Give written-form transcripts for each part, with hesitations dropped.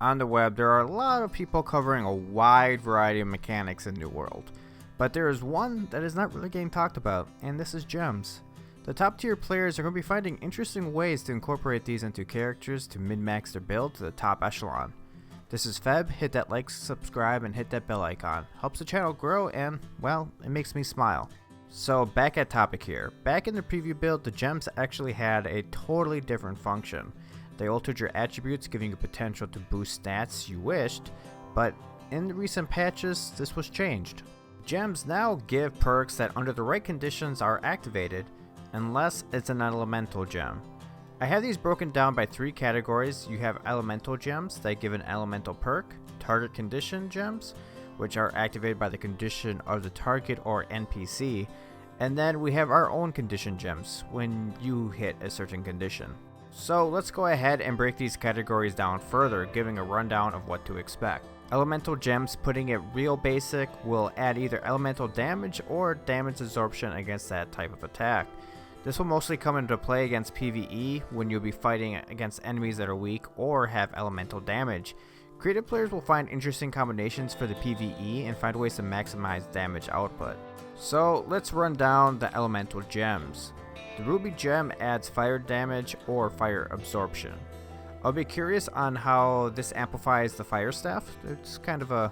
On the web, there are a lot of people covering a wide variety of mechanics in New World, but there is one that is not really getting talked about, and this is gems. The top tier players are going to be finding interesting ways to incorporate these into characters to min-max their build to the top echelon. This is Feb, hit that like, subscribe, and hit that bell icon. Helps the channel grow and, well, it makes me smile. So back at topic here. Back in the preview build, the gems actually had a totally different function. They altered your attributes, giving you potential to boost stats you wished, but in the recent patches, this was changed. Gems now give perks that under the right conditions are activated, unless it's an elemental gem. I have these broken down by 3 categories. You have elemental gems that give an elemental perk, target condition gems, which are activated by the condition of the target or NPC, and then we have our own condition gems when you hit a certain condition. So let's go ahead and break these categories down further, giving a rundown of what to expect. Elemental gems, putting it real basic, will add either elemental damage or damage absorption against that type of attack. This will mostly come into play against PvE when you'll be fighting against enemies that are weak or have elemental damage. Creative players will find interesting combinations for the PvE and find ways to maximize damage output. So let's run down the elemental gems. The ruby gem adds fire damage or fire absorption. I'll be curious on how this amplifies the fire staff. It's kind of a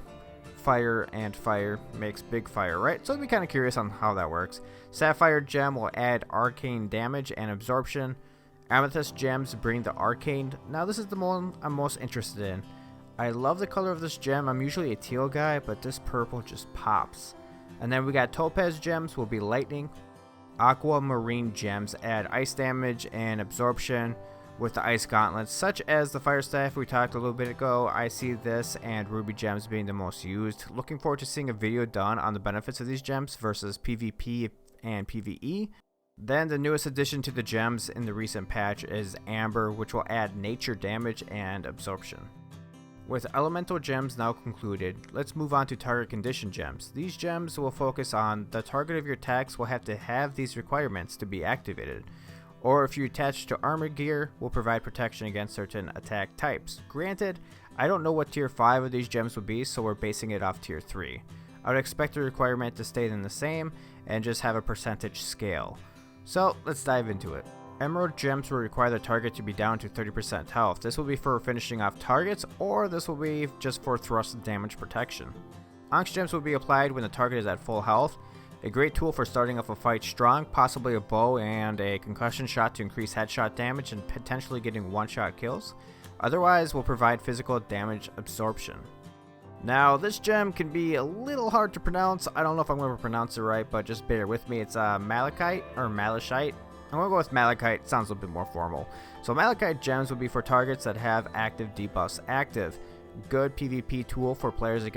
fire and fire makes big fire, right? So I'll be kind of curious on how that works. Sapphire gem will add arcane damage and absorption. Amethyst gems bring the arcane. Now this is the one I'm most interested in. I love the color of this gem. I'm usually a teal guy, but this purple just pops. And then we got topaz gems will be lightning. Aquamarine gems add ice damage and absorption with the ice gauntlets, such as the fire staff we talked a little bit ago. I see this and ruby gems being the most used. Looking forward to seeing a video done on the benefits of these gems versus PvP and PvE. Then the newest addition to the gems in the recent patch is amber, which will add nature damage and absorption. With elemental gems now concluded, let's move on to target condition gems. These gems will focus on the target of your attacks will have to have these requirements to be activated, or if you attach to armor gear, will provide protection against certain attack types. Granted, I don't know what tier 5 of these gems would be, so we're basing it off tier 3. I would expect the requirement to stay in the same and just have a percentage scale. So let's dive into it. Emerald gems will require the target to be down to 30% health. This will be for finishing off targets, or this will be just for thrust damage protection. Onyx gems will be applied when the target is at full health. A great tool for starting off a fight strong, possibly a bow and a concussion shot to increase headshot damage and potentially getting one-shot kills. Otherwise, will provide physical damage absorption. Now, this gem can be a little hard to pronounce. I don't know if I'm going to pronounce it right, but just bear with me. It's malachite or malachite. I'm going to go with malachite. It sounds a little bit more formal. So malachite gems would be for targets that have active debuffs active. Good PvP tool for players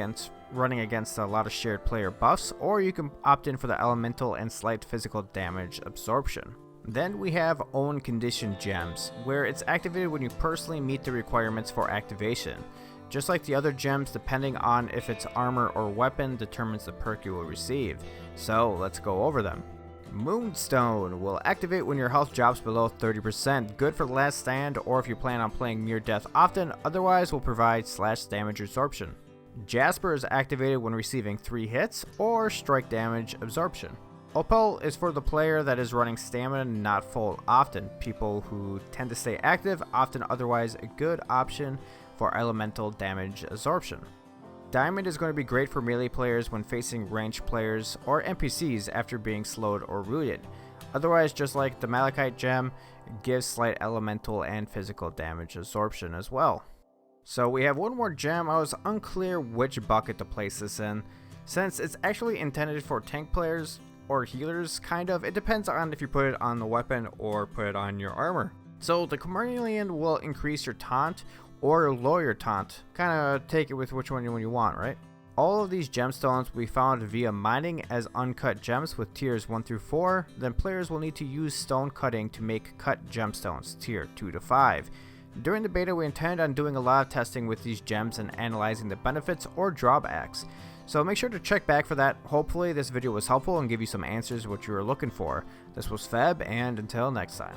running against a lot of shared player buffs, or you can opt in for the elemental and slight physical damage absorption. Then we have own condition gems, where it's activated when you personally meet the requirements for activation. Just like the other gems, depending on if it's armor or weapon determines the perk you will receive. So let's go over them. Moonstone will activate when your health drops below 30%, good for the last stand or if you plan on playing near death often, otherwise will provide slash damage absorption. Jasper is activated when receiving 3 hits or strike damage absorption. Opal is for the player that is running stamina not full often, people who tend to stay active, often otherwise a good option for elemental damage absorption. Diamond is going to be great for melee players when facing ranged players or NPCs after being slowed or rooted. Otherwise, just like the malachite gem, gives slight elemental and physical damage absorption as well. So we have one more gem. I was unclear which bucket to place this in, since it's actually intended for tank players or healers, kind of. It depends on if you put it on the weapon or put it on your armor. So the chameleon will increase your taunt or lower your taunt. Kind of take it with which one you want, right? All of these gemstones will be found via mining as uncut gems with tiers 1 through 4. Then players will need to use stone cutting to make cut gemstones, tier 2 to 5. During the beta, we intend on doing a lot of testing with these gems and analyzing the benefits or drawbacks. So make sure to check back for that. Hopefully this video was helpful and give you some answers what you were looking for. This was Feb, and until next time.